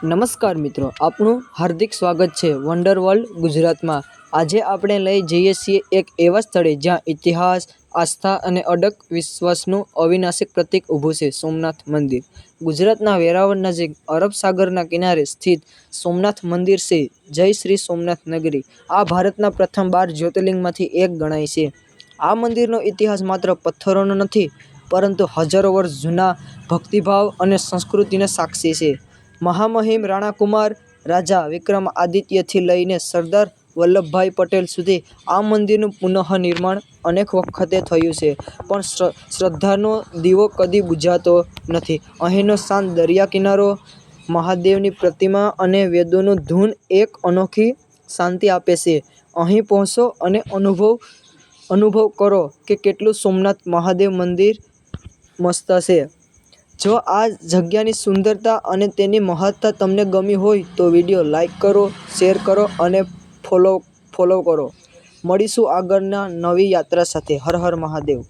નમસ્કાર મિત્રો, આપનું હાર્દિક સ્વાગત છે વન્ડર વર્લ્ડ ગુજરાતમાં। આજે આપણે લઈ જઈએ છીએ એક એવા સ્થળે જ્યાં ઇતિહાસ, આસ્થા અને અડગ વિશ્વાસનું અવિનાશી પ્રતીક ઊભું છે, સોમનાથ મંદિર। ગુજરાતના વેરાવળ નજીક અરબ સાગરના કિનારે સ્થિત સોમનાથ મંદિર છે। જય શ્રી સોમનાથ નગરી આ ભારતના પ્રથમ 12 જ્યોતિર્લિંગમાંથી એક ગણાય છે। આ મંદિરનો ઇતિહાસ માત્ર પથ્થરોનો નથી, પરંતુ હજારો વર્ષ જૂના ભક્તિભાવ અને સંસ્કૃતિને સાક્ષી છે। મહામહિમ રાણા કુમાર, રાજા વિક્રમાદિત્યથી લઈને સરદાર વલ્લભભાઈ પટેલ સુધી આ મંદિરનું પુનઃનિર્માણ અનેક વખતે થયું છે, પણ શ્રદ્ધાનો દીવો કદી બુઝાતો નથી। અહીંનો શાંત દરિયા કિનારો, મહાદેવની પ્રતિમા અને વેદોનું ધૂન એક અનોખી શાંતિ આપે છે। અહીં પહોંચો અને અનુભવ કરો કે કેટલું સોમનાથ મહાદેવ મંદિર મસ્ત છે। જો આ જગ્યાની સુંદરતા અને તેની મહત્તા તમને ગમી હોય તો વિડીયો લાઈક કરો, શેર કરો અને ફોલો કરો। મળીશું આગળના નવી યાત્રા સાથે। હર હર મહાદેવ।